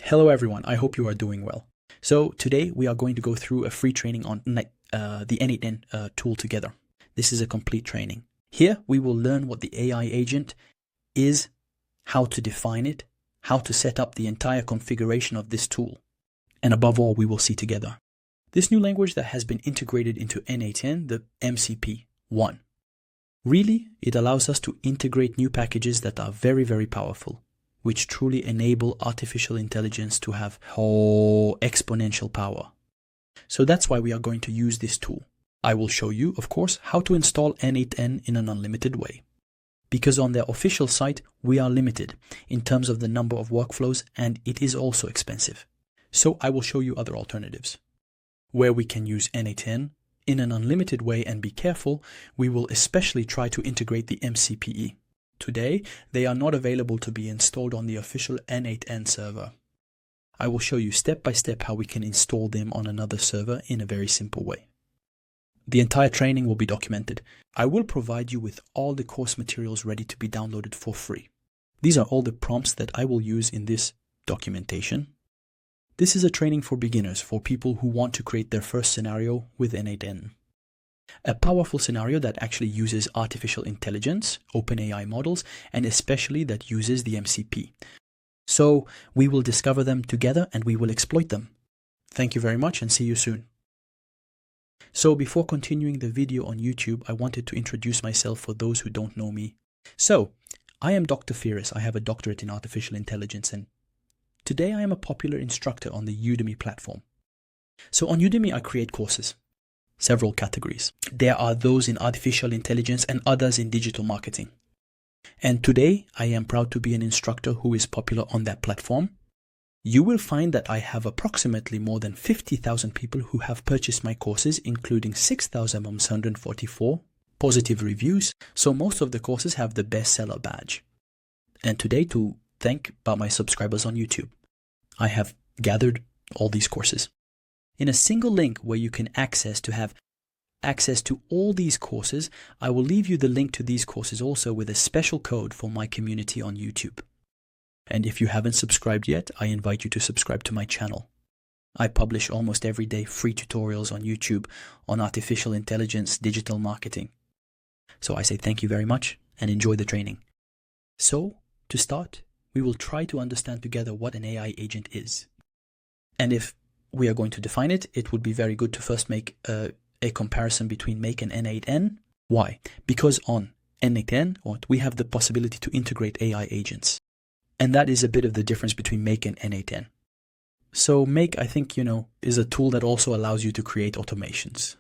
Hello everyone, I hope you are doing well. So today we are going to go through a free training on the n8n tool together. This is a complete training. Here we will learn what the AI agent is, how to define it, how to set up the entire configuration of this tool, and above all we will see together this new language that has been integrated into n8n, the MCP 1. Really, it allows us to integrate new packages that are very powerful, which truly enable artificial intelligence to have exponential power. So that's why we are going to use this tool. I will show you, of course, how to install n8n in an unlimited way. Because on their official site, we are limited in terms of the number of workflows, and it is also expensive. So I will show you other alternatives. Where we can use n8n in an unlimited way and be careful, we will especially try to integrate the MCPE. Today, they are not available to be installed on the official n8n server. I will show you step by step how we can install them on another server in a very simple way. The entire training will be documented. I will provide you with all the course materials ready to be downloaded for free. These are all the prompts that I will use in this documentation. This is a training for beginners, for people who want to create their first scenario with n8n. A powerful scenario that actually uses artificial intelligence, OpenAI models, and especially that uses the MCP. So we will discover them together and we will exploit them. Thank you very much and see you soon. So before continuing the video on YouTube, I wanted to introduce myself for those who don't know me. So, I am Dr. Firas. I have a doctorate in artificial intelligence, and today I am a popular instructor on the Udemy platform. So on Udemy I create courses, several categories. There are those in artificial intelligence and others in digital marketing. And today I am proud to be an instructor who is popular on that platform. You will find that I have approximately more than 50,000 people who have purchased my courses, including 6,144 positive reviews. So most of the courses have the bestseller badge. And today, to thank about my subscribers on YouTube, I have gathered all these courses in a single link where you can have access to all these courses. I will leave you the link to these courses also with a special code for my community on YouTube. And if you haven't subscribed yet, I invite you to subscribe to my channel. I publish almost every day free tutorials on YouTube on artificial intelligence, digital marketing. So I say thank you very much and enjoy the training. So, to start, we will try to understand together what an AI agent is. And if we are going to define it, it would be very good to first make a comparison between Make and n8n. Why? Because on n8n, we have the possibility to integrate AI agents. And that is a bit of the difference between Make and n8n. So Make, I think, is a tool that also allows you to create automations.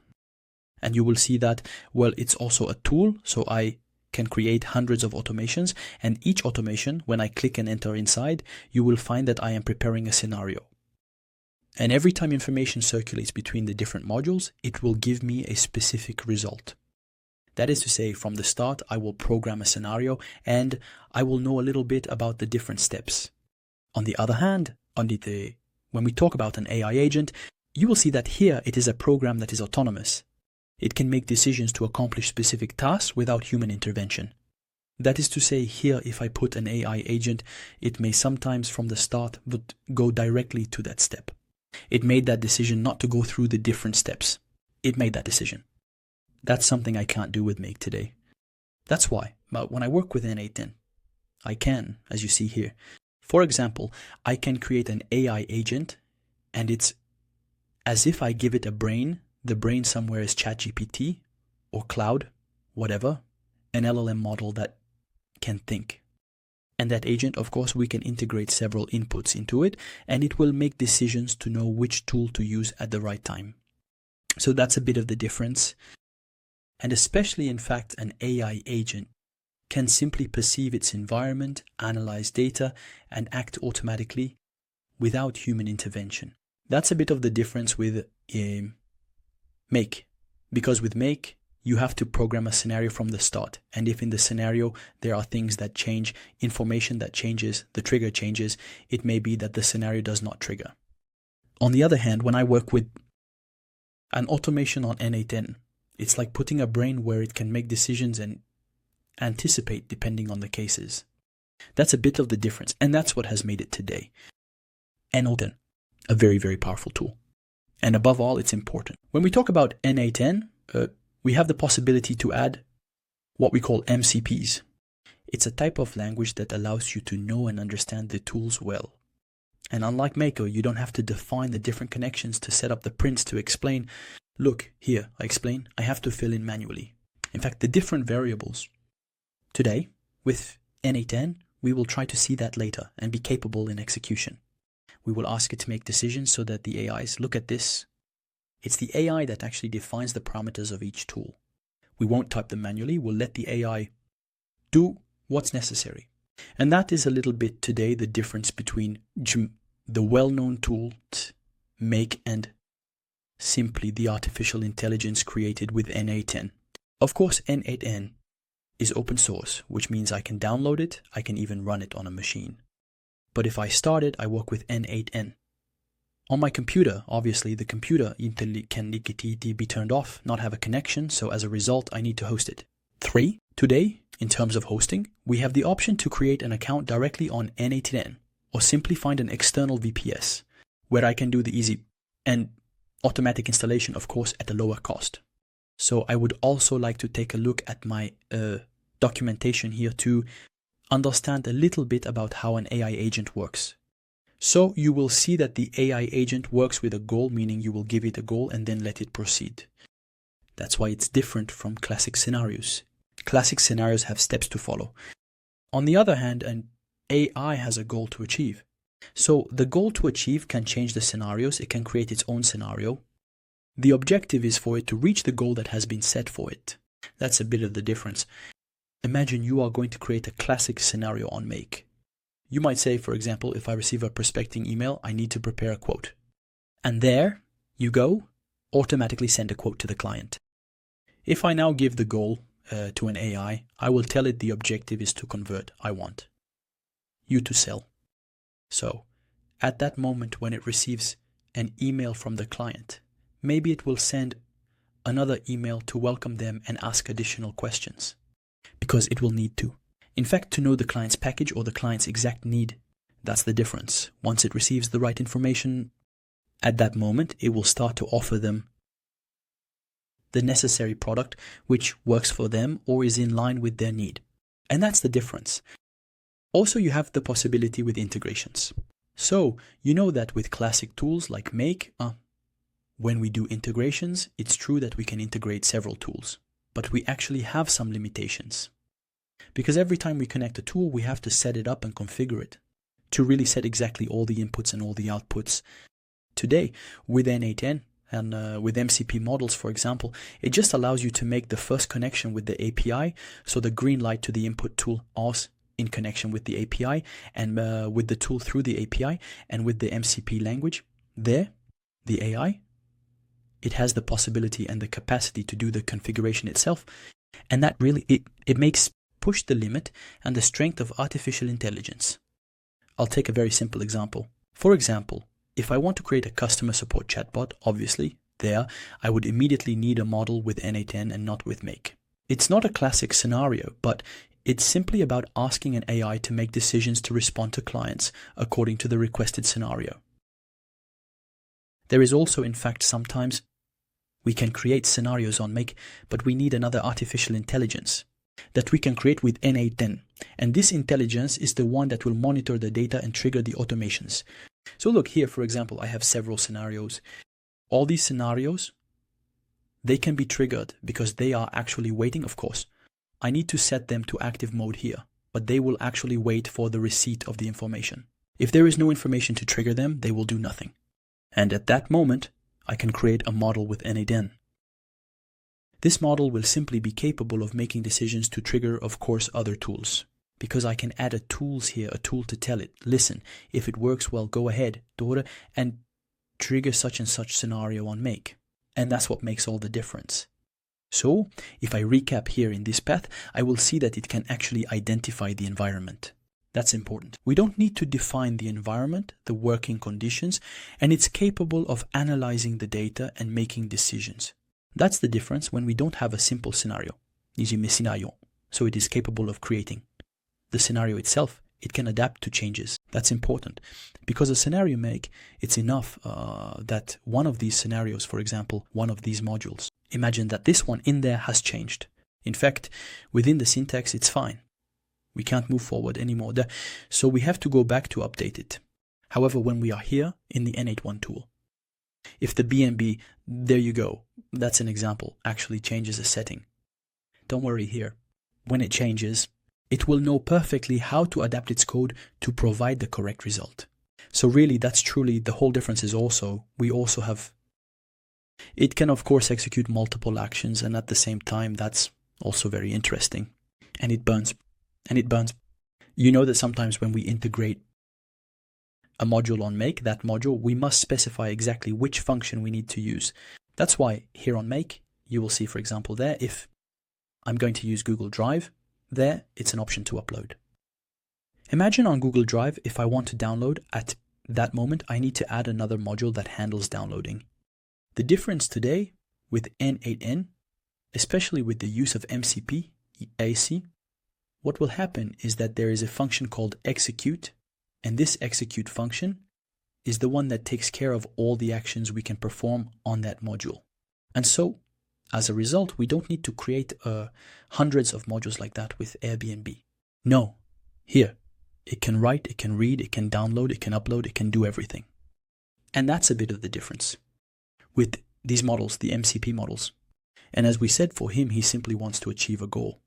And you will see that, well, it's also a tool, so I can create hundreds of automations, and each automation, when I click and enter inside, you will find that I am preparing a scenario. And every time information circulates between the different modules, it will give me a specific result. That is to say, from the start, I will program a scenario and I will know a little bit about the different steps. On the other hand, when we talk about an AI agent, you will see that here it is a program that is autonomous. It can make decisions to accomplish specific tasks without human intervention. That is to say, here if I put an AI agent, it may sometimes from the start would go directly to that step. It made that decision not to go through the different steps. It made that decision. That's something I can't do with Make today. That's why, but when I work with n8n, I can, as you see here. For example, I can create an AI agent, and it's as if I give it a brain. The brain somewhere is ChatGPT or Cloud, whatever, an LLM model that can think. And that agent, of course, we can integrate several inputs into it, and it will make decisions to know which tool to use at the right time. So that's a bit of the difference. And especially, in fact, an AI agent can simply perceive its environment, analyze data, and act automatically without human intervention. That's a bit of the difference with Make. Because with Make, you have to program a scenario from the start. And if in the scenario there are things that change, information that changes, the trigger changes, it may be that the scenario does not trigger. On the other hand, when I work with an automation on n8n, it's like putting a brain where it can make decisions and anticipate depending on the cases. That's a bit of the difference, and that's what has made it today. n8n, a very, very powerful tool. And above all, it's important. When we talk about n8n, we have the possibility to add what we call MCPs. It's a type of language that allows you to know and understand the tools well. And unlike Mako, you don't have to define the different connections to set up the prints to explain, look, here, I explain, I have to fill in manually. In fact, the different variables. Today, with n8n, we will try to see that later and be capable in execution. We will ask it to make decisions so that the AIs look at this. It's the AI that actually defines the parameters of each tool. We won't type them manually, we'll let the AI do what's necessary. And that is a little bit today the difference between the well-known tools Make and simply the artificial intelligence created with n8n. Of course, n8n is open source, which means I can download it, I can even run it on a machine. But if I start it, I work with n8n. On my computer, obviously, the computer can be turned off, not have a connection, so as a result, I need to host it. 3. Today, in terms of hosting, we have the option to create an account directly on n8n, or simply find an external VPS, where I can do the easy and automatic installation, of course, at a lower cost. So I would also like to take a look at my documentation here to understand a little bit about how an AI agent works. So you will see that the AI agent works with a goal, meaning you will give it a goal and then let it proceed. That's why it's different from classic scenarios. Classic scenarios have steps to follow. On the other hand, an AI has a goal to achieve. So the goal to achieve can change the scenarios, it can create its own scenario. The objective is for it to reach the goal that has been set for it. That's a bit of the difference. Imagine you are going to create a classic scenario on Make. You might say, for example, if I receive a prospecting email, I need to prepare a quote. And there you go, automatically send a quote to the client. If I now give the goal to an AI, I will tell it the objective is to convert. I want you to sell. So at that moment when it receives an email from the client, maybe it will send another email to welcome them and ask additional questions, because it will need to. In fact, to know the client's package or the client's exact need. That's the difference. Once it receives the right information, at that moment, it will start to offer them the necessary product which works for them or is in line with their need. And that's the difference. Also, you have the possibility with integrations. So, you know that with classic tools like Make, when we do integrations, it's true that we can integrate several tools, but we actually have some limitations. Because every time we connect a tool, we have to set it up and configure it to really set exactly all the inputs and all the outputs. Today, with n8n and with MCP models, for example, it just allows you to make the first connection with the API, so the green light to the input tool is in connection with the API and with the tool through the API and with the MCP language. There, the AI, it has the possibility and the capacity to do the configuration itself, and that really, it makes push the limit and the strength of artificial intelligence. I'll take a very simple example. For example, if I want to create a customer support chatbot, obviously, there, I would immediately need a model with n8n and not with Make. It's not a classic scenario, but it's simply about asking an AI to make decisions to respond to clients according to the requested scenario. There is also, in fact, sometimes we can create scenarios on Make, but we need another artificial intelligence that we can create with n8n. And this intelligence is the one that will monitor the data and trigger the automations. So look here, for example, I have several scenarios. All these scenarios, they can be triggered because they are actually waiting, of course. I need to set them to active mode here, but they will actually wait for the receipt of the information. If there is no information to trigger them, they will do nothing. And at that moment, I can create a model with n8n. This model will simply be capable of making decisions to trigger, of course, other tools. Because I can add a tools here, a tool to tell it, listen, if it works well, go ahead, daughter, and trigger such and such scenario on Make. And that's what makes all the difference. So, if I recap here in this path, I will see that it can actually identify the environment. That's important. We don't need to define the environment, the working conditions, and it's capable of analyzing the data and making decisions. That's the difference when we don't have a simple scenario. So it is capable of creating the scenario itself. it can adapt to changes. That's important because a scenario make, it's enough that one of these scenarios, for example, one of these modules, imagine that this one in there has changed. In fact, within the syntax, it's fine. We can't move forward anymore. So we have to go back to update it. However, when we are here in the n8n tool, if the BMB, there you go, that's an example, actually changes a setting. Don't worry here. When it changes, it will know perfectly how to adapt its code to provide the correct result. So really, that's truly the whole difference. Is also, we also have, it can of course execute multiple actions, and at the same time, that's also very interesting. And it burns. You know that sometimes when we integrate a module on Make, that module, we must specify exactly which function we need to use. That's why here on Make, you will see, for example, there, if I'm going to use Google Drive, there, it's an option to upload. Imagine on Google Drive, if I want to download at that moment, I need to add another module that handles downloading. The difference today with n8n, especially with the use of MCP, AC, what will happen is that there is a function called execute, and this execute function is the one that takes care of all the actions we can perform on that module. And so, as a result, we don't need to create hundreds of modules like that with Airbnb. No, here, it can write, it can read, it can download, it can upload, it can do everything. And that's a bit of the difference with these models, the MCP models. And as we said, for him, he simply wants to achieve a goal.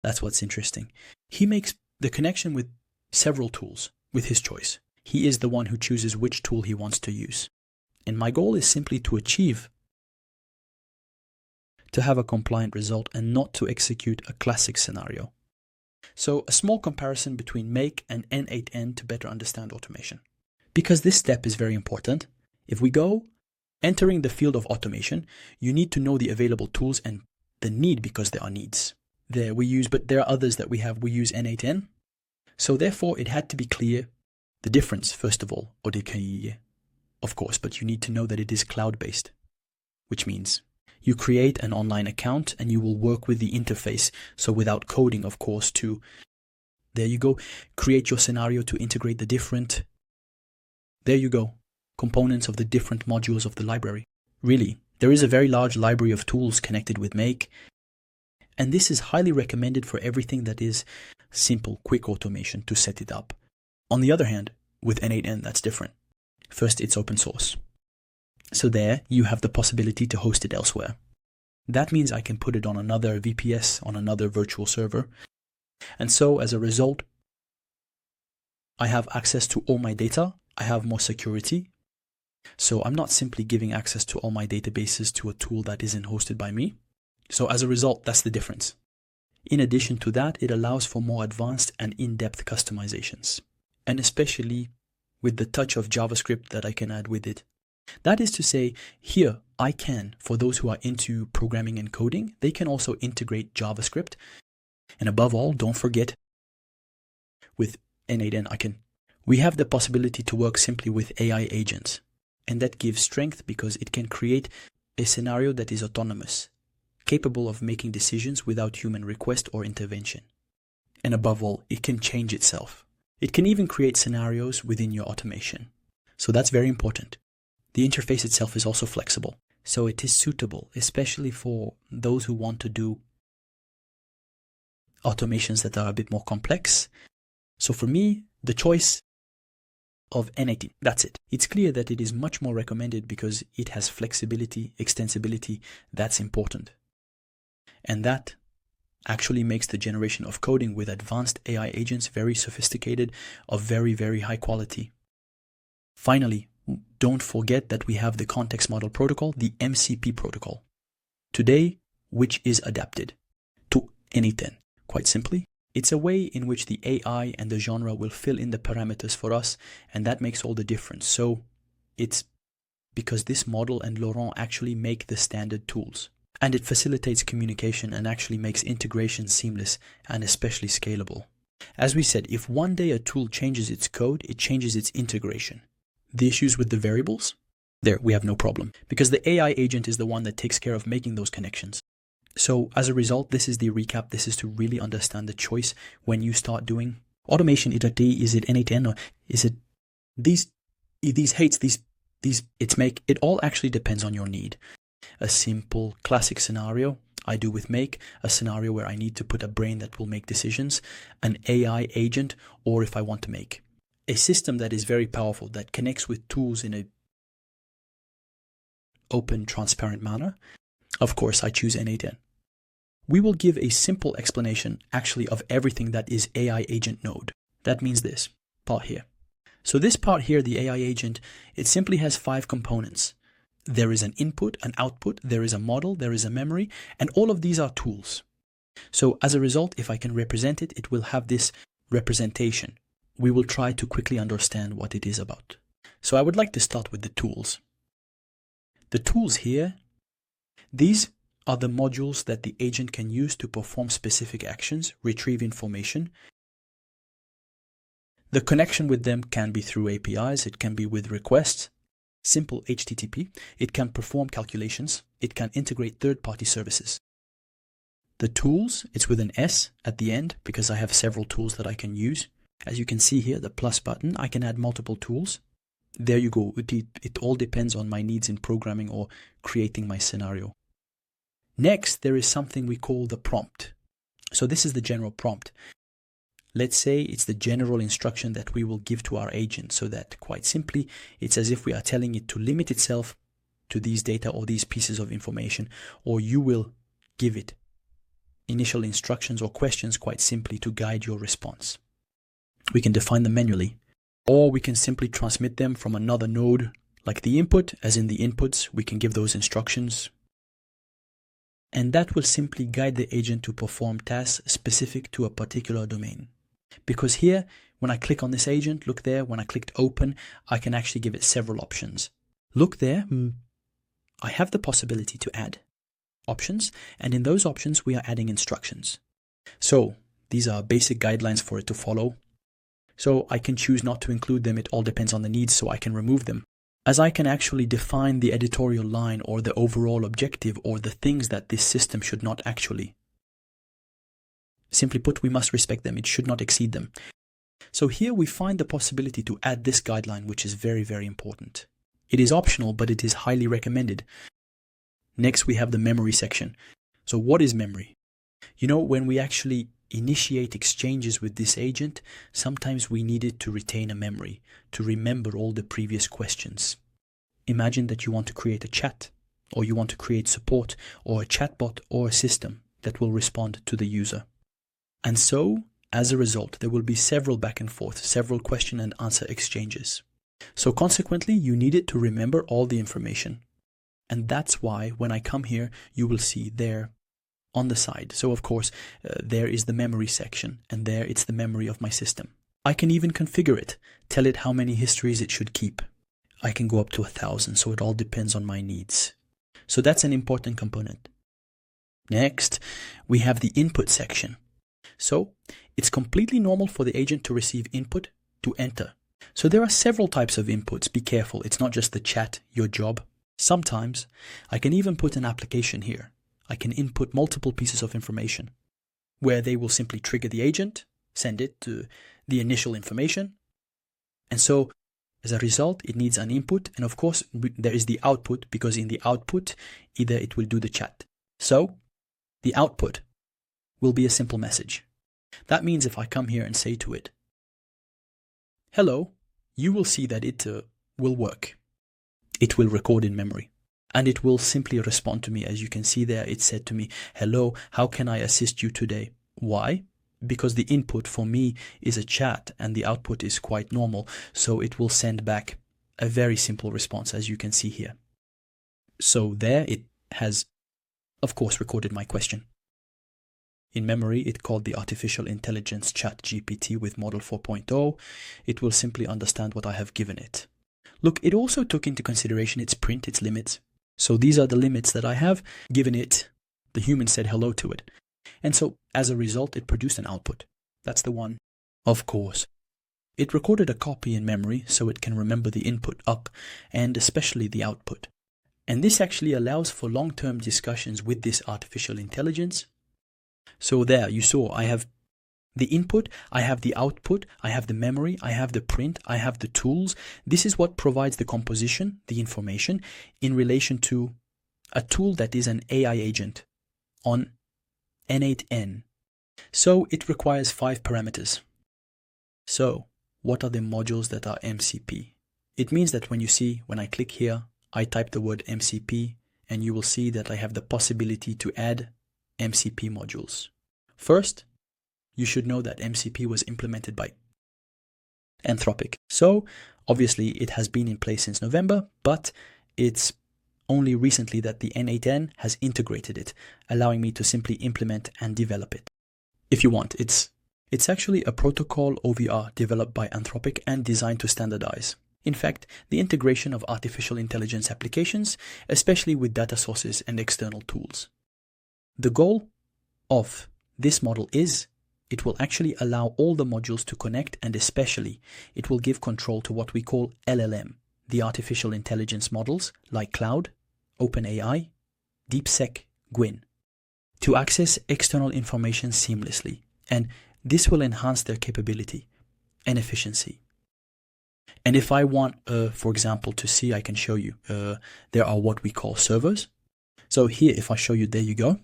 That's what's interesting. He makes the connection with several tools with his choice. He is the one who chooses which tool he wants to use. And my goal is simply to have a compliant result and not to execute a classic scenario. So a small comparison between Make and n8n to better understand automation. Because this step is very important, if we go entering the field of automation, you need to know the available tools and the need, because there are needs. There we use, but there are others that we use n8n. So therefore it had to be clear the difference, first of all, of course, but you need to know that it is cloud-based, which means you create an online account and you will work with the interface. So without coding, of course, there you go, create your scenario to integrate the different, there you go, components of the different modules of the library. Really, there is a very large library of tools connected with Make. And this is highly recommended for everything that is simple, quick automation to set it up. On the other hand, with n8n, that's different. First, it's open source. So there, you have the possibility to host it elsewhere. That means I can put it on another VPS, on another virtual server. And so, as a result, I have access to all my data. I have more security. So I'm not simply giving access to all my databases to a tool that isn't hosted by me. So as a result, that's the difference. In addition to that, it allows for more advanced and in-depth customizations, and especially with the touch of JavaScript that I can add with it. That is to say, here I can, for those who are into programming and coding, they can also integrate JavaScript. And above all, don't forget, with n8n, we have the possibility to work simply with AI agents. And that gives strength because it can create a scenario that is autonomous, capable of making decisions without human request or intervention. And above all, it can change itself. It can even create scenarios within your automation. So that's very important. The interface itself is also flexible. So it is suitable, especially for those who want to do automations that are a bit more complex. So for me, the choice of n8n, that's it. It's clear that it is much more recommended because it has flexibility, extensibility, that's important. And that actually makes the generation of coding with advanced AI agents very sophisticated, of very, very high quality. Finally, don't forget that we have the context model protocol, the MCP protocol, today, which is adapted to n8n. Quite simply, it's a way in which the AI and the genre will fill in the parameters for us, and that makes all the difference. So it's because this model and Laurent actually make the standard tools. And it facilitates communication and actually makes integration seamless and especially scalable. As we said, if one day a tool changes its code, it changes its integration. The issues with the variables? There, we have no problem, because the AI agent is the one that takes care of making those connections. So as a result, this is the recap. This is to really understand the choice when you start doing Automation iterative, is it n8n or is it these heights, it all actually depends on your need. A simple classic scenario I do with Make, a scenario where I need to put a brain that will make decisions, an AI agent, or if I want to make a system that is very powerful, that connects with tools in a open, transparent manner, of course I choose n8n. We will give a simple explanation actually of everything that is AI agent node. That means this part here. So this part here, the AI agent, it simply has 5 components. There is an input, an output, there is a model, there is a memory, and all of these are tools. So as a result, if I can represent it, it will have this representation. We will try to quickly understand what it is about. So I would like to start with the tools. The tools here, these are the modules that the agent can use to perform specific actions, retrieve information. The connection with them can be through APIs, it can be with requests, simple HTTP, it can perform calculations, it can integrate third-party services. The tools, it's with an S at the end because I have several tools that I can use. As you can see here, the plus button, I can add multiple tools. There you go, it all depends on my needs in programming or creating my scenario. Next, there is something we call the prompt. So this is the general prompt. Let's say it's the general instruction that we will give to our agent, so that quite simply, it's as if we are telling it to limit itself to these data or these pieces of information, or you will give it initial instructions or questions quite simply to guide your response. We can define them manually, or we can simply transmit them from another node, like the input, as in the inputs, we can give those instructions. And that will simply guide the agent to perform tasks specific to a particular domain. Because here, when I click on this agent, look there, when I clicked open, I can actually give it several options. Look there, I have the possibility to add options, and in those options, we are adding instructions. So these are basic guidelines for it to follow. So I can choose not to include them, it all depends on the needs, so I can remove them. As I can actually define the editorial line or the overall objective or the things that this system should not actually. Simply put, we must respect them. It should not exceed them. So here we find the possibility to add this guideline, which is very, very important. It is optional, but it is highly recommended. Next, we have the memory section. So what is memory? You know, when we actually initiate exchanges with this agent, sometimes we need it to retain a memory, to remember all the previous questions. Imagine that you want to create a chat, or you want to create support, or a chatbot, or a system that will respond to the user. And so, as a result, there will be several back and forth, several question and answer exchanges. So consequently, you need it to remember all the information. And that's why when I come here, you will see there on the side. So of course, there is the memory section, and there it's the memory of my system. I can even configure it, tell it how many histories it should keep. I can go up to 1,000, so it all depends on my needs. So that's an important component. Next, we have the input section. So it's completely normal for the agent to receive input, to enter. So there are several types of inputs. Be careful, it's not just the chat, your job. Sometimes I can even put an application here. I can input multiple pieces of information where they will simply trigger the agent, send it to the initial information. And so as a result, it needs an input. And of course, there is the output, because in the output, either it will do the chat. So the output will be a simple message. That means if I come here and say to it, hello, you will see that it will work. It will record in memory. And it will simply respond to me. As you can see there, it said to me, hello, how can I assist you today? Why? Because the input for me is a chat and the output is quite normal. So it will send back a very simple response, as you can see here. So there it has, of course, recorded my question. In memory, it called the artificial intelligence chat GPT with model 4.0. It will simply understand what I have given it. Look, it also took into consideration its print, its limits. So these are the limits that I have given it. The human said hello to it. And so as a result, it produced an output. That's the one. Of course, it recorded a copy in memory so it can remember the input up and especially the output. And this actually allows for long-term discussions with this artificial intelligence. So there you saw I have the input, I have the output, I have the memory, I have the print, I have the tools. This is what provides the composition, the information, in relation to a tool that is an AI agent on n8n. So it requires 5 parameters. So what are the modules that are MCP? It means that when I click here, I type the word MCP, and you will see that I have the possibility to add MCP modules. First, you should know that MCP was implemented by Anthropic. So obviously it has been in place since November, but it's only recently that the n8n has integrated it, allowing me to simply implement and develop it. If you want, it's actually a protocol OVR developed by Anthropic and designed to standardize. In fact, the integration of artificial intelligence applications, especially with data sources and external tools. The goal of this model is it will actually allow all the modules to connect, and especially it will give control to what we call LLM, the artificial intelligence models like Cloud, OpenAI, DeepSeek, Gwyn, to access external information seamlessly, and this will enhance their capability and efficiency. And if I want, for example, to see, I can show you, there are what we call servers. So here, if I show you, there you go.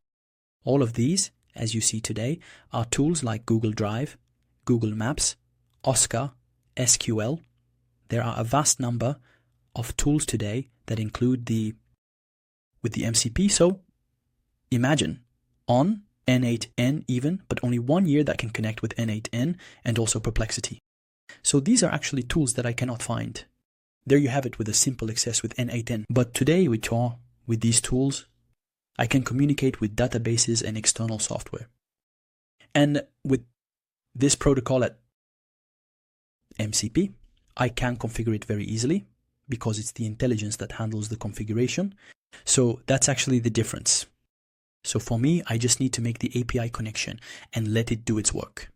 All of these, as you see today, are tools like Google Drive, Google Maps, Oscar, SQL. There are a vast number of tools today that include with the MCP. So imagine on n8n even, but only 1 year that can connect with n8n and also Perplexity. So these are actually tools that I cannot find. There you have it with a simple access with n8n. But today with these tools, I can communicate with databases and external software. And with this protocol at MCP, I can configure it very easily because it's the intelligence that handles the configuration. So that's actually the difference. So for me, I just need to make the API connection and let it do its work.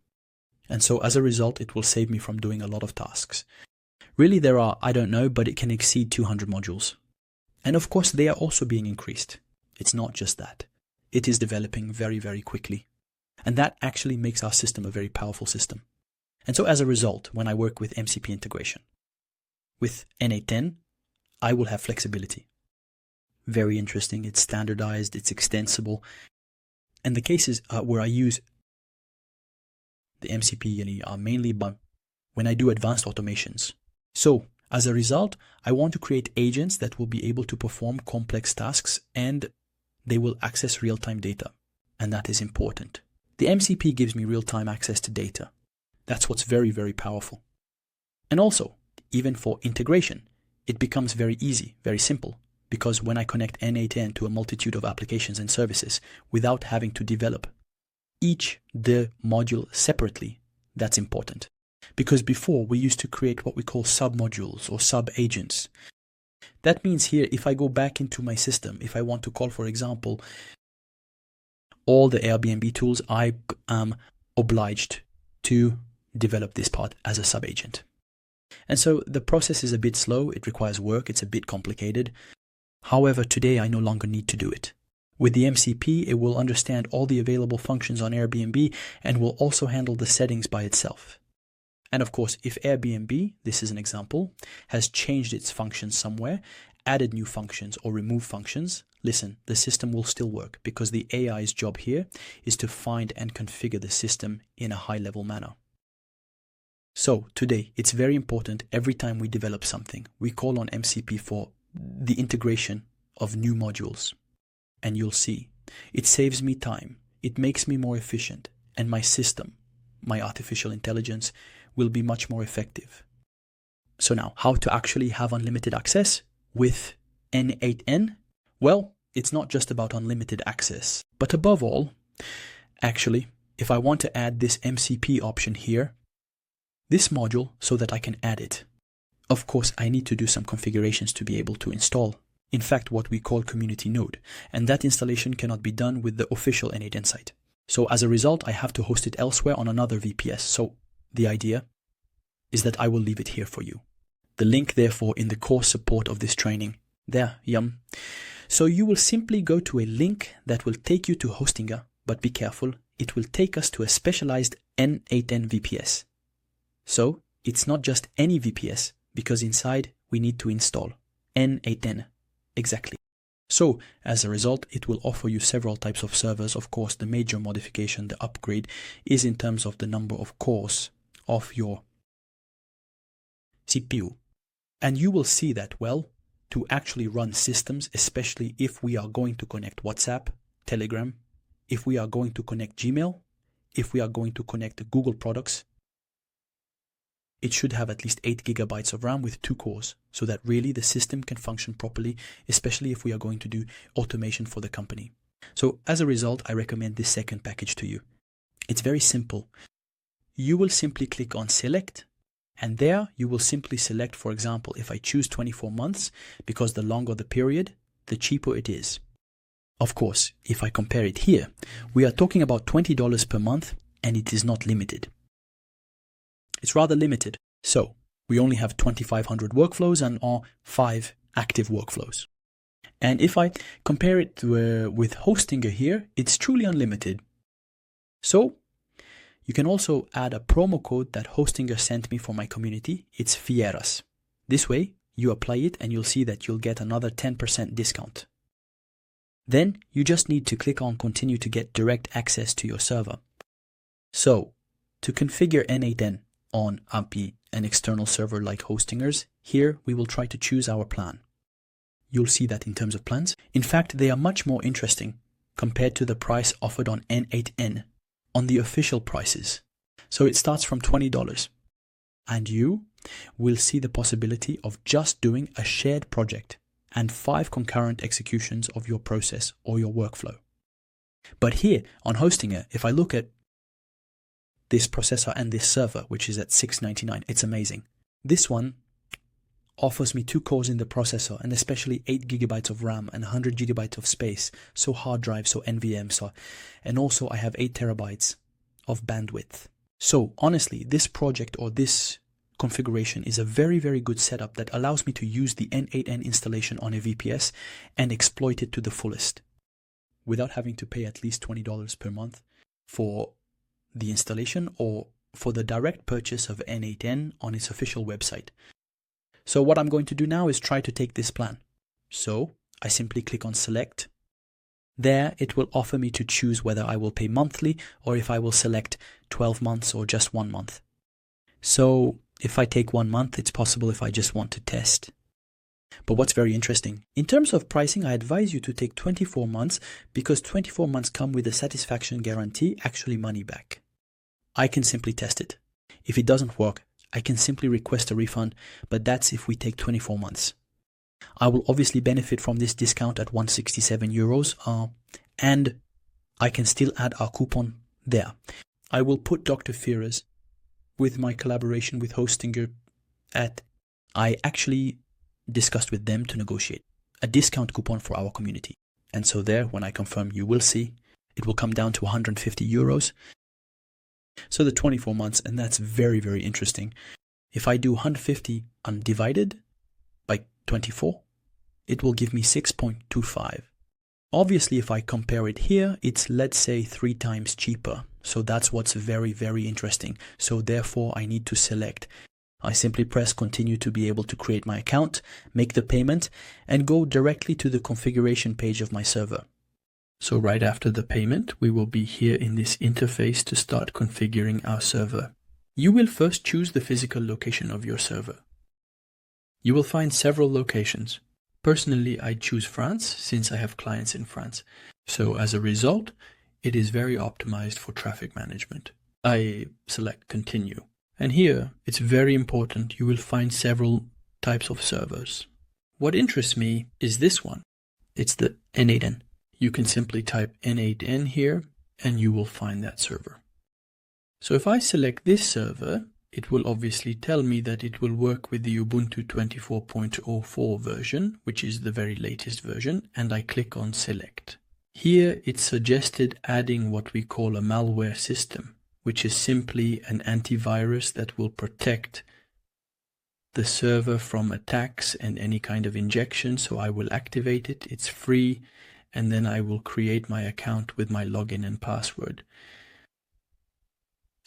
And so as a result, it will save me from doing a lot of tasks. Really, there are, I don't know, but it can exceed 200 modules. And of course, they are also being increased. It's not just that. It is developing very, very quickly. And that actually makes our system a very powerful system. And so as a result, when I work with MCP integration, with n8n, I will have flexibility. Very interesting. It's standardized. It's extensible. And the cases where I use the MCP are mainly when I do advanced automations. So as a result, I want to create agents that will be able to perform complex tasks and they will access real-time data. And that is important. The MCP gives me real-time access to data. That's what's very, very powerful. And also, even for integration, it becomes very easy, very simple. Because when I connect n8n to a multitude of applications and services without having to develop the module separately, that's important. Because before we used to create what we call sub-modules or sub-agents. That means here, if I go back into my system, if I want to call, for example, all the Airbnb tools, I am obliged to develop this part as a sub-agent. And so the process is a bit slow, it requires work, it's a bit complicated. However, today I no longer need to do it. With the MCP, it will understand all the available functions on Airbnb and will also handle the settings by itself. And of course, if Airbnb, this is an example, has changed its functions somewhere, added new functions or removed functions, listen, the system will still work because the AI's job here is to find and configure the system in a high-level manner. So today, it's very important every time we develop something, we call on MCP for the integration of new modules. And you'll see, it saves me time, it makes me more efficient, and my system, my artificial intelligence, will be much more effective. So now, how to actually have unlimited access with n8n? Well, it's not just about unlimited access, but above all, actually, if I want to add this MCP option here, this module so that I can add it. Of course, I need to do some configurations to be able to install, in fact, what we call community node, and that installation cannot be done with the official n8n site. So as a result, I have to host it elsewhere on another VPS. So the idea is that I will leave it here for you. The link, therefore, in the course support of this training. There, yum. So you will simply go to a link that will take you to Hostinger, but be careful, it will take us to a specialized n8n VPS. So it's not just any VPS, because inside we need to install n8n. Exactly. So as a result, it will offer you several types of servers. Of course, the major modification, the upgrade, is in terms of the number of cores of your CPU. And you will see that, well, to actually run systems, especially if we are going to connect WhatsApp, Telegram, if we are going to connect Gmail, if we are going to connect the Google products, it should have at least 8 gigabytes of RAM with 2 cores, so that really the system can function properly, especially if we are going to do automation for the company. So as a result, I recommend this second package to you. It's very simple. You will simply click on select, and there you will simply select, for example, if I choose 24 months, because the longer the period, the cheaper it is. Of course, if I compare it here, we are talking about $20 per month, and it is not limited. It's rather limited. So we only have 2,500 workflows and are 5 active workflows. And if I compare it with Hostinger here, it's truly unlimited. So you can also add a promo code that Hostinger sent me for my community. It's Fieras. This way you apply it and you'll see that you'll get another 10% discount. Then you just need to click on continue to get direct access to your server. So to configure n8n on an external server like Hostinger's, here we will try to choose our plan. You'll see that in terms of plans, in fact, they are much more interesting compared to the price offered on n8n on the official prices. So it starts from $20, and you will see the possibility of just doing a shared project and 5 concurrent executions of your process or your workflow. But here on Hostinger, if I look at this processor and this server, which is at $699, it's amazing. This one offers me 2 cores in the processor and especially 8 gigabytes of RAM and 100 gigabytes of space, so hard drives, so NVMe, and also I have 8 terabytes of bandwidth. So honestly, this project or this configuration is a very, very good setup that allows me to use the n8n installation on a VPS and exploit it to the fullest without having to pay at least $20 per month for the installation or for the direct purchase of n8n on its official website. So what I'm going to do now is try to take this plan. So I simply click on select. There it will offer me to choose whether I will pay monthly or if I will select 12 months or just 1 month. So if I take 1 month, it's possible if I just want to test. But what's very interesting, in terms of pricing, I advise you to take 24 months because 24 months come with a satisfaction guarantee, actually money back. I can simply test it. If it doesn't work, I can simply request a refund, but that's if we take 24 months. I will obviously benefit from this discount at 167 euros, and I can still add our coupon there. I will put Dr. Fieras with my collaboration with Hostinger I actually discussed with them to negotiate a discount coupon for our community. And so there, when I confirm, you will see it will come down to 150 euros. So the 24 months, and that's very, very interesting. If I do 150 undivided by 24, it will give me 6.25. Obviously, if I compare it here, it's, let's say, 3 times cheaper. So that's what's very, very interesting. So therefore, I need to select. I simply press continue to be able to create my account, make the payment, and go directly to the configuration page of my server. So right after the payment, we will be here in this interface to start configuring our server. You will first choose the physical location of your server. You will find several locations. Personally, I choose France since I have clients in France. So as a result, it is very optimized for traffic management. I select continue. And here, it's very important, you will find several types of servers. What interests me is this one. It's the n8n. You can simply type n8n here, and you will find that server. So if I select this server, it will obviously tell me that it will work with the Ubuntu 24.04 version, which is the very latest version, and I click on select. Here, it suggested adding what we call a malware system, which is simply an antivirus that will protect the server from attacks and any kind of injection. So I will activate it, it's free, and then I will create my account with my login and password.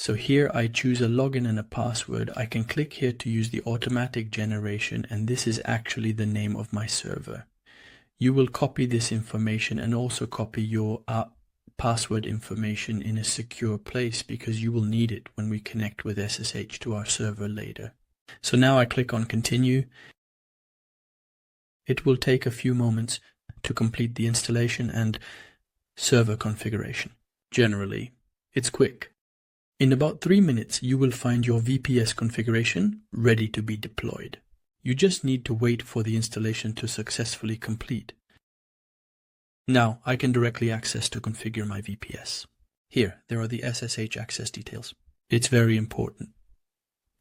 So here I choose a login and a password. I can click here to use the automatic generation, and this is actually the name of my server. You will copy this information and also copy your password information in a secure place, because you will need it when we connect with SSH to our server later. So now I click on continue. It will take a few moments to complete the installation and server configuration. Generally, it's quick. In about 3 minutes, you will find your VPS configuration ready to be deployed. You just need to wait for the installation to successfully complete. Now I can directly access to configure my VPS. Here, there are the SSH access details. It's very important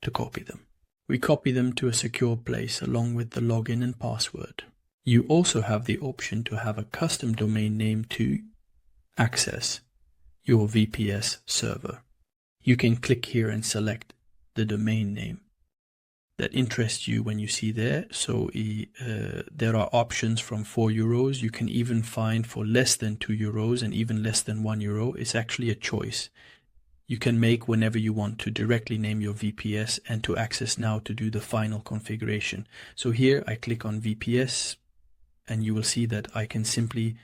to copy them. We copy them to a secure place along with the login and password. You also have the option to have a custom domain name to access your VPS server. You can click here and select the domain name that interests you when you see there. So there are options from €4. You can even find for less than €2 and even less than €1. It's actually a choice you can make whenever you want to directly name your VPS and to access now to do the final configuration. So here I click on VPS and you will see that I can simply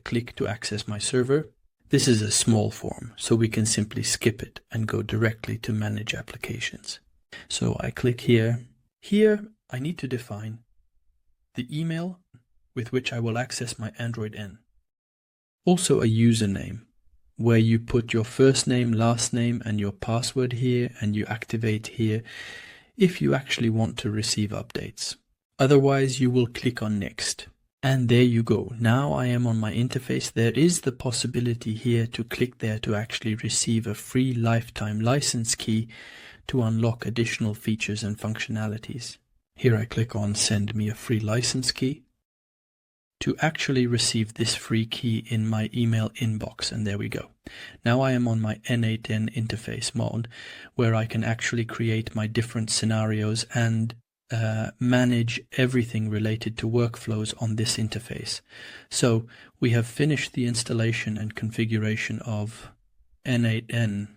click to access my server. This is a small form, so we can simply skip it and go directly to manage applications. So I click here. Here I need to define the email with which I will access my Android N. Also a username, where you put your first name, last name and your password here, and you activate here if you actually want to receive updates. Otherwise you will click on next. And there you go. Now I am on my interface. There is the possibility here to click there to actually receive a free lifetime license key to unlock additional features and functionalities. Here I click on send me a free license key to actually receive this free key in my email inbox, and there we go. Now I am on my n8n interface mode, where I can actually create my different scenarios and manage everything related to workflows on this interface. So we have finished the installation and configuration of n8n.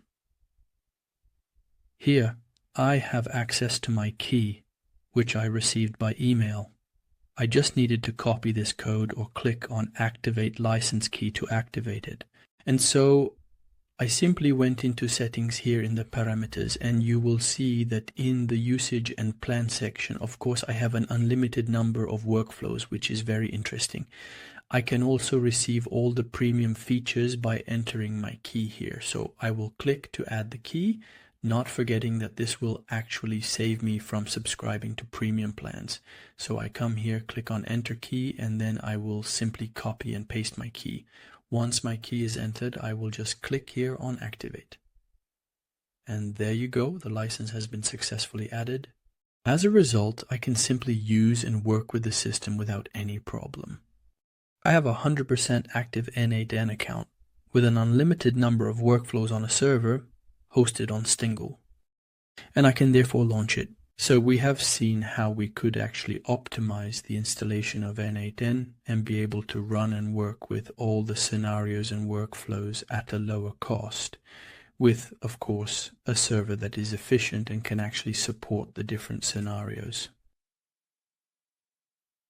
Here I have access to my key, which I received by email. I just needed to copy this code or click on activate license key to activate it. And so I simply went into settings here in the parameters, and you will see that in the usage and plan section, of course, I have an unlimited number of workflows, which is very interesting. I can also receive all the premium features by entering my key here. So I will click to add the key, not forgetting that this will actually save me from subscribing to premium plans. So I come here, click on enter key, and then I will simply copy and paste my key. Once my key is entered, I will just click here on activate. And there you go, the license has been successfully added. As a result, I can simply use and work with the system without any problem. I have a 100% active n8n account with an unlimited number of workflows on a server hosted on Stingle, and I can therefore launch it. So we have seen how we could actually optimize the installation of n8n and be able to run and work with all the scenarios and workflows at a lower cost, with, of course, a server that is efficient and can actually support the different scenarios.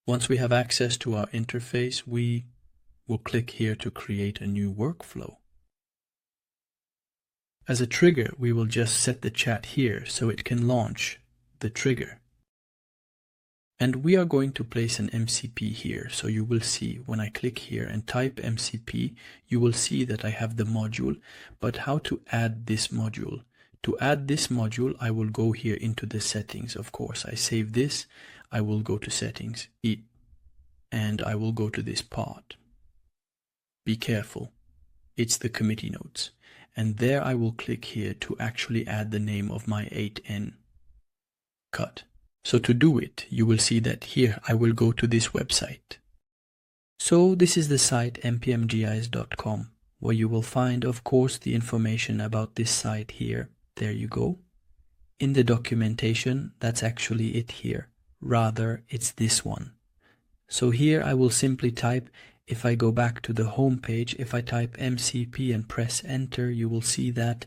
Once we have access to our interface, we will click here to create a new workflow. As a trigger, we will just set the chat here so it can launch the trigger. And we are going to place an MCP here. So you will see when I click here and type MCP, you will see that I have the module, but how to add this module. To add this module, I will go here into the settings. Of course, I save this. I will go to settings and I will go to this part. Be careful. It's the committee notes. And there I will click here to actually add the name of my 8n cut. So to do it, you will see that here I will go to this website. So this is the site mpmgis.com, where you will find, of course, the information about this site here. There you go. In the documentation, that's actually it here. Rather, it's this one. So here I will simply type, if I go back to the home page, if I type MCP and press enter, you will see that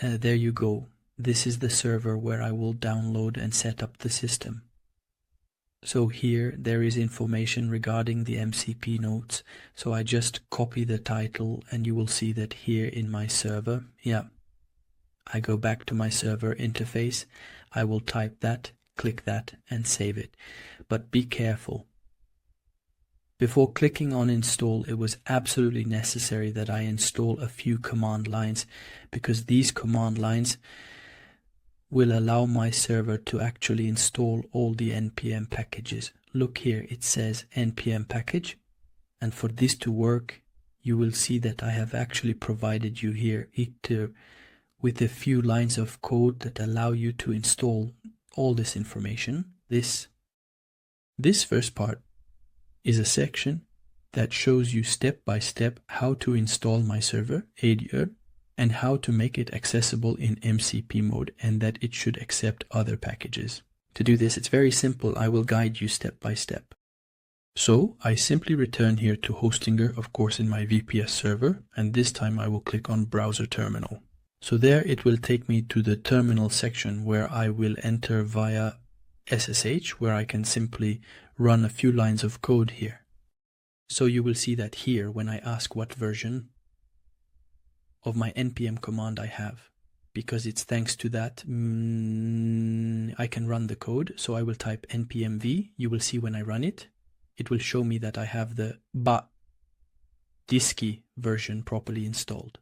There you go. This is the server where I will download and set up the system. So here there is information regarding the MCP nodes. So I just copy the title and you will see that here in my server, I go back to my server interface. I will type that, click that and save it. But be careful. Before clicking on install, it was absolutely necessary that I install a few command lines, because these command lines will allow my server to actually install all the npm packages. Look here, it says npm package, and for this to work you will see that I have actually provided you here with a few lines of code that allow you to install all this information. This first part is a section that shows you step by step how to install my server, ADR, and how to make it accessible in MCP mode, and that it should accept other packages. To do this, it's very simple. I will guide you step by step. So I simply return here to Hostinger, of course in my VPS server, and this time I will click on Browser Terminal. So there it will take me to the terminal section where I will enter via SSH, where I can simply run a few lines of code here. So you will see that here when I ask what version of my npm command I have, because it's thanks to that I can run the code. So I will type npmv. You will see when I run it, it will show me that I have the diski version properly installed.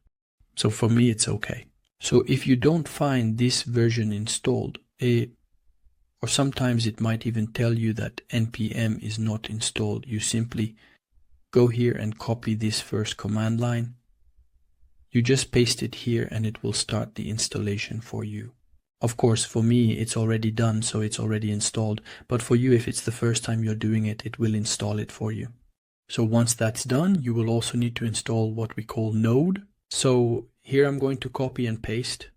So for me it's okay. So if you don't find this version installed, or sometimes it might even tell you that npm is not installed, you simply go here and copy this first command line. You just paste it here and it will start the installation for you. Of course, for me it's already done, so it's already installed, but for you, if it's the first time you're doing it, it will install it for you. So once that's done, you will also need to install what we call Node. So here I'm going to copy and paste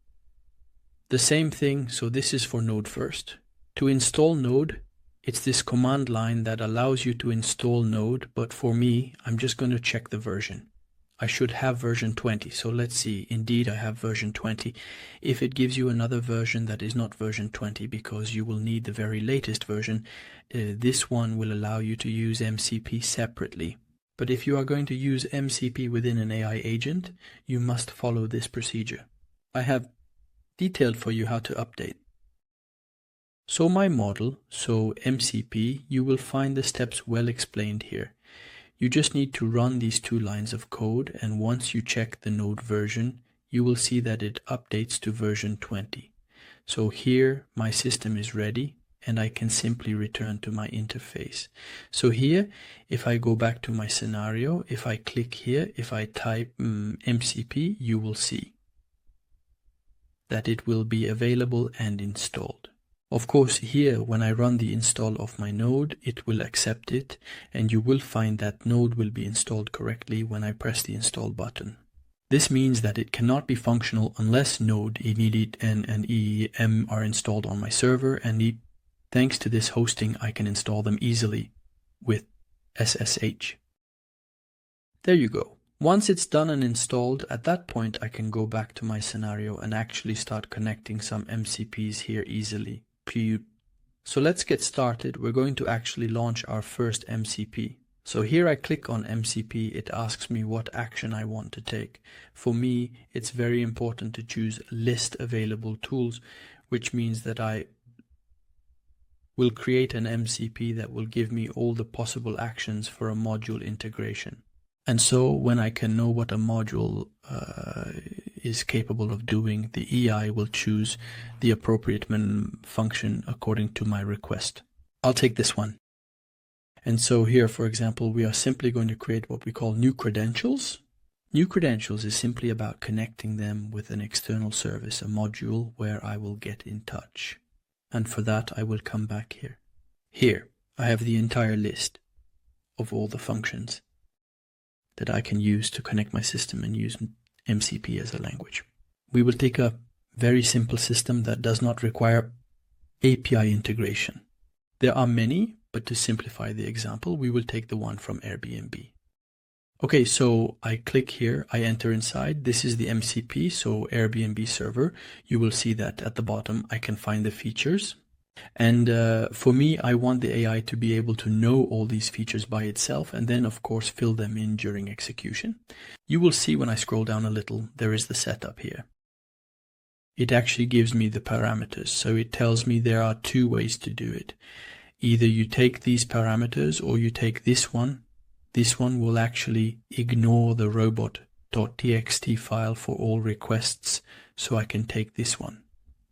the same thing. So this is for Node first. To install Node, it's this command line that allows you to install Node, but for me, I'm just going to check the version. I should have version 20. So let's see. Indeed, I have version 20. If it gives you another version that is not version 20, because you will need the very latest version, this one will allow you to use MCP separately. But if you are going to use MCP within an AI agent, you must follow this procedure. I have detailed for you how to update. So my model, so MCP, you will find the steps well explained here. You just need to run these two lines of code, and once you check the node version, you will see that it updates to version 20. So here my system is ready and I can simply return to my interface. So here, if I go back to my scenario, if I click here, if I type MCP, you will see that it will be available and installed. Of course, here when I run the install of my node, it will accept it, and you will find that node will be installed correctly when I press the install button. This means that it cannot be functional unless node, n8n and n8n are installed on my server, and thanks to this hosting I can install them easily with SSH. There you go. Once it's done and installed, at that point I can go back to my scenario and actually start connecting some MCPs here easily. So let's get started. We're going to actually launch our first MCP. So here I click on MCP. It asks me what action I want to take. For me, it's very important to choose list available tools, which means that I will create an MCP that will give me all the possible actions for a module integration. And so when I can know what a module is capable of doing, the EI will choose the appropriate function according to my request. I'll take this one. And so here, for example, we are simply going to create what we call new credentials. New credentials is simply about connecting them with an external service, a module where I will get in touch. And for that, I will come back here. Here, I have the entire list of all the functions that I can use to connect my system and use MCP as a language. We will take a very simple system that does not require API integration. There are many, but to simplify the example, we will take the one from Airbnb. Okay, so I click here, I enter inside. This is the MCP, so Airbnb server. You will see that at the bottom I can find the features. And for me, I want the AI to be able to know all these features by itself and then, of course, fill them in during execution. You will see when I scroll down a little, there is the setup here. It actually gives me the parameters. So it tells me there are two ways to do it. Either you take these parameters or you take this one. This one will actually ignore the robot.txt file for all requests, so I can take this one.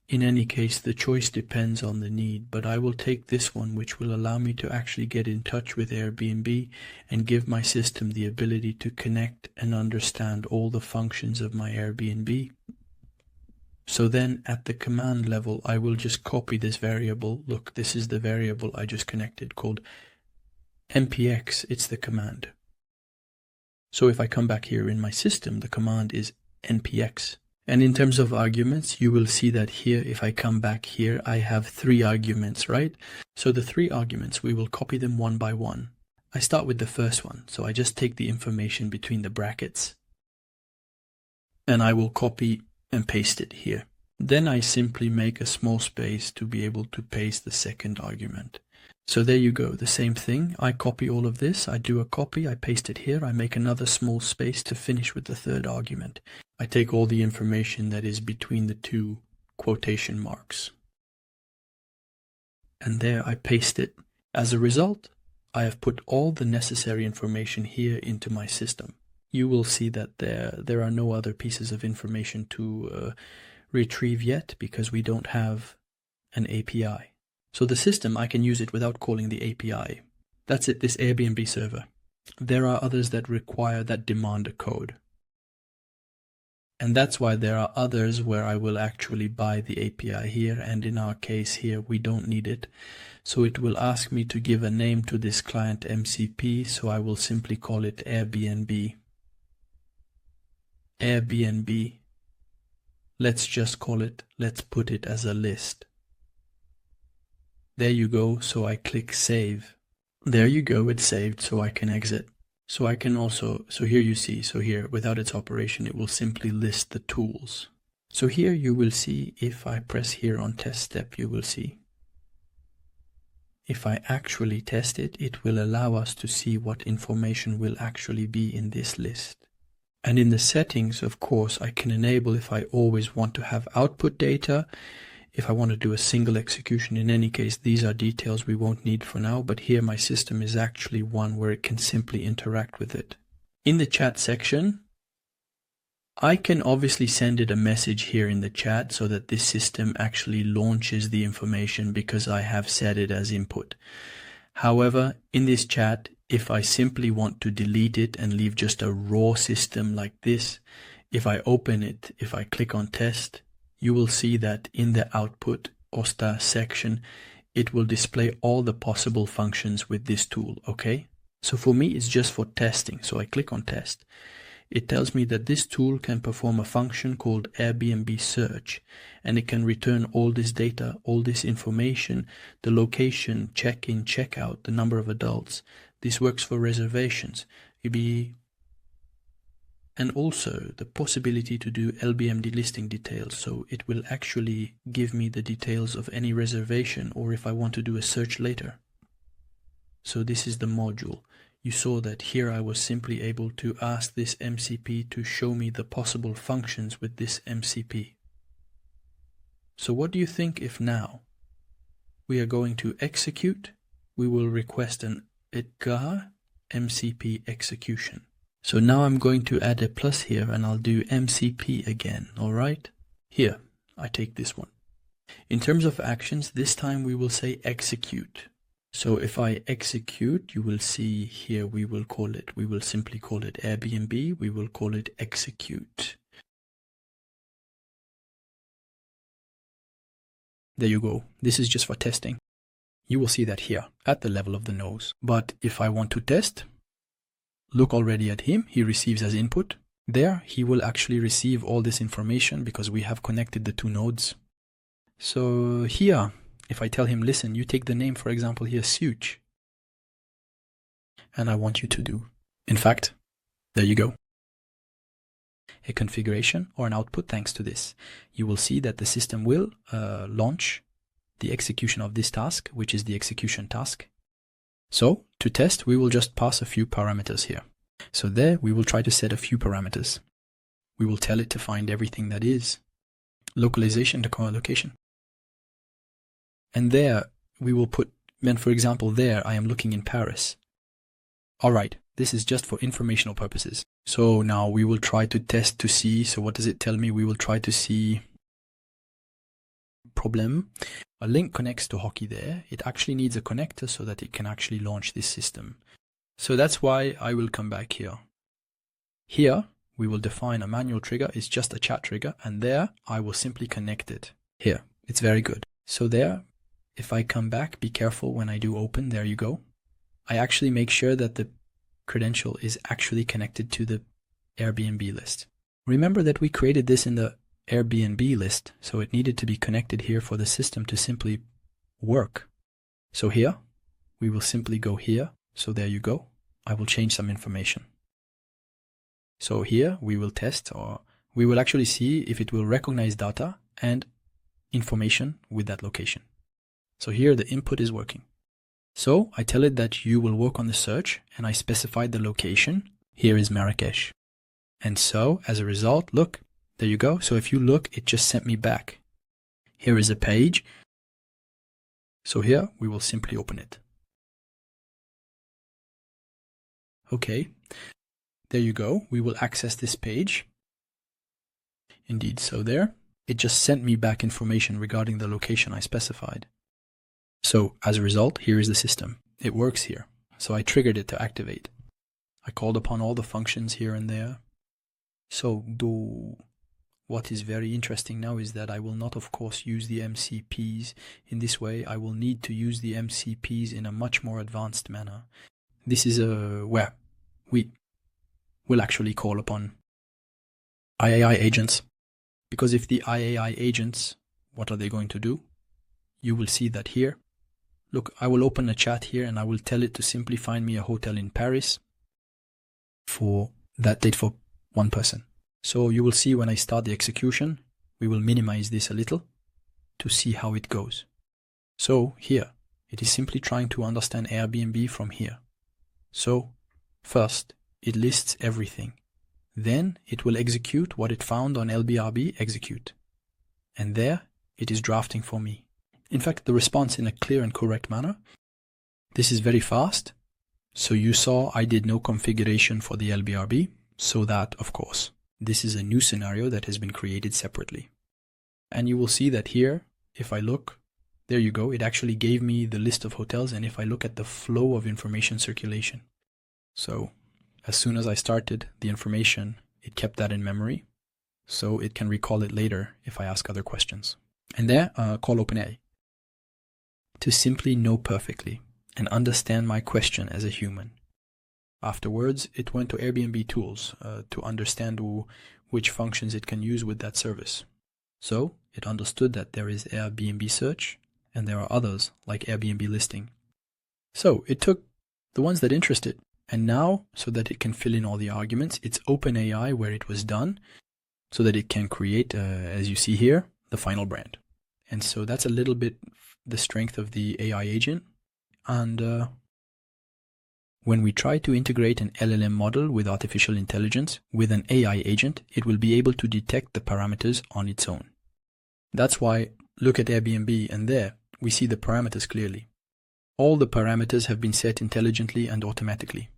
In any case, the choice depends on the need, but I will take this one, which will allow me to actually get in touch with Airbnb and give my system the ability to connect and understand all the functions of my Airbnb. So then at the command level, I will just copy this variable. Look, this is the variable I just connected called MPX. It's the command. So if I come back here in my system, the command is NPX. And in terms of arguments, you will see that here, if I come back here, I have 3 arguments, right? So the 3 arguments, we will copy them one by one. I start with the first one. So I just take the information between the brackets and I will copy and paste it here. Then I simply make a small space to be able to paste the second argument. So there you go, the same thing. I copy all of this, I do a copy, I paste it here, I make another small space to finish with the third argument. I take all the information that is between the 2 quotation marks. And there I paste it. As a result, I have put all the necessary information here into my system. You will see that there are no other pieces of information to retrieve yet because we don't have an API. So the system, I can use it without calling the API. That's it, this Airbnb server. There are others that require, that demand a code. And that's why there are others where I will actually buy the API here, and in our case here, we don't need it. So it will ask me to give a name to this client MCP, so I will simply call it Airbnb. Airbnb. Let's just call it, let's put it as a list. There you go, so I click save. There you go, it's saved, so I can exit. So I can also, so here you see, so here, without its operation, it will simply list the tools. So here you will see, if I press here on test step, you will see. If I actually test it, it will allow us to see what information will actually be in this list. And in the settings, of course, I can enable if I always want to have output data. If I want to do a single execution, in any case, these are details we won't need for now, but here my system is actually one where it can simply interact with it. In the chat section, I can obviously send it a message here in the chat so that this system actually launches the information because I have set it as input. However, in this chat, if I simply want to delete it and leave just a raw system like this, if I open it, if I click on test, you will see that in the output OSTA section, it will display all the possible functions with this tool, okay? So for me, it's just for testing. So I click on test. It tells me that this tool can perform a function called Airbnb search, and it can return all this data, all this information, the location, check-in, check-out, the number of adults. This works for reservations. And also the possibility to do LBMD listing details, so it will actually give me the details of any reservation or if I want to do a search later. So this is the module. You saw that here I was simply able to ask this MCP to show me the possible functions with this MCP. So what do you think if now we are going to execute? We will request an EDGAR MCP execution. So now I'm going to add a plus here and I'll do MCP again, alright? Here, I take this one. In terms of actions, this time we will say execute. So if I execute, you will see here we will simply call it Airbnb, we will call it execute. There you go. This is just for testing. You will see that here at the level of the nose. But if I want to test, look already at him, he receives as input. There, he will actually receive all this information because we have connected the 2 nodes. So here, if I tell him, listen, you take the name, for example, here, Such. And I want you to do. In fact, There you go. A configuration or an output thanks to this. You will see that the system will launch the execution of this task, which is the execution task. So to test, we will just pass a few parameters here. So there we will try to set a few parameters. We will tell it to find everything that is localization to current location. And there we will put, then for example there I am looking in Paris. Alright, this is just for informational purposes. So now we will try to test to see, so what does it tell me? We will try to see problem. A link connects to hockey there. It actually needs a connector so that it can actually launch this system. So that's why I will come back here. Here we will define a manual trigger. It's just a chat trigger, and there I will simply connect it. Here, it's very good. So there, if I come back, be careful when I do open, there you go. I actually make sure that the credential is actually connected to the Airbnb list. Remember that we created this in the Airbnb list, so it needed to be connected here for the system to simply work. So here, we will simply go here. So there you go. I will change some information. So here we will test, or we will actually see if it will recognize data and information with that location. So here the input is working. So I tell it that you will work on the search, and I specified the location. Here is Marrakesh. And so as a result, look, there you go. So if you look, it just sent me back. Here is a page. So here we will simply open it. Okay, there you go. We will access this page. Indeed, so there. It just sent me back information regarding the location I specified. So as a result, here is the system. It works here. So I triggered it to activate. I called upon all the functions here and there. So what is very interesting now is that I will not, of course, use the MCPs in this way. I will need to use the MCPs in a much more advanced manner. This is where we will actually call upon IAI agents. Because if the IAI agents, what are they going to do? You will see that here. Look, I will open a chat here and I will tell it to simply find me a hotel in Paris for that date for one person. So you will see when I start the execution, we will minimize this a little to see how it goes. So here, it is simply trying to understand Airbnb from here. So first, it lists everything. Then it will execute what it found on LBRB execute. And there, it is drafting for me. In fact, the response in a clear and correct manner. This is very fast. So you saw I did no configuration for the LBRB. So that, of course, this is a new scenario that has been created separately. And you will see that here, if I look, there you go, it actually gave me the list of hotels, and if I look at the flow of information circulation. So as soon as I started the information, it kept that in memory, so it can recall it later if I ask other questions. And there, call OpenAI to simply know perfectly and understand my question as a human. Afterwards, it went to Airbnb tools to understand which functions it can use with that service. So it understood that there is Airbnb search, and there are others like Airbnb listing. So it took the ones that interest it, and now, so that it can fill in all the arguments, it's OpenAI where it was done, so that it can create, as you see here, the final brand. And so that's a little bit the strength of the AI agent. And when we try to integrate an LLM model with artificial intelligence with an AI agent, it will be able to detect the parameters on its own. That's why, look at Airbnb, and there we see the parameters clearly. All the parameters have been set intelligently and automatically.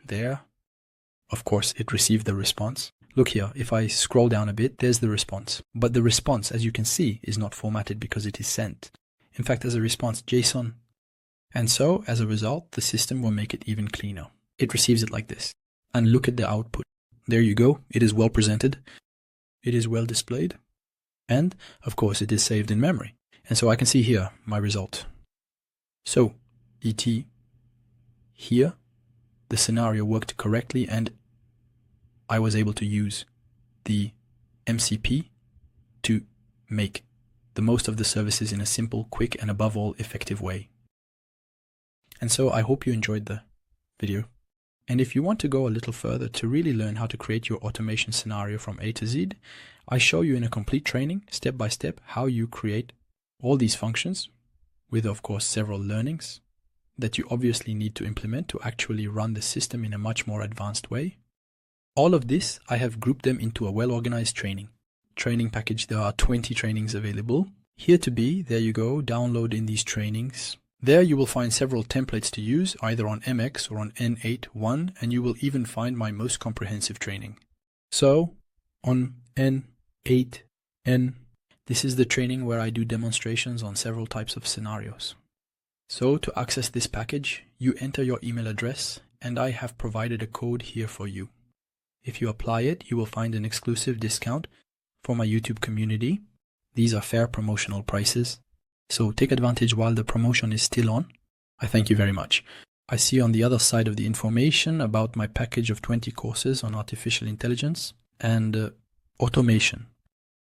There, of course, it received the response. Look here, if I scroll down a bit, there's the response. But the response, as you can see, is not formatted because it is sent. In fact, as a response, JSON. And so, as a result, the system will make it even cleaner. It receives it like this. And look at the output. There you go. It is well presented. It is well displayed. And, of course, it is saved in memory. And so I can see here my result. So, ET, here, the scenario worked correctly, and I was able to use the MCP to make the most of the services in a simple, quick, and above all, effective way. And so I hope you enjoyed the video, And if you want to go a little further to really learn how to create your automation scenario from A to Z, I show you in a complete training, step by step, how you create all these functions with, of course, several learnings that you obviously need to implement to actually run the system in a much more advanced way. All of this, I have grouped them into a well-organized training package. There are 20 trainings available. Here to be, there you go, download in these trainings. There you will find several templates to use, either on MX or on n8n, and you will even find my most comprehensive training. So, on n8n, this is the training where I do demonstrations on several types of scenarios. So, to access this package, you enter your email address, and I have provided a code here for you. If you apply it, you will find an exclusive discount for my YouTube community. These are fair promotional prices. So take advantage while the promotion is still on. I thank you very much. I see on the other side of the information about my package of 20 courses on artificial intelligence and automation.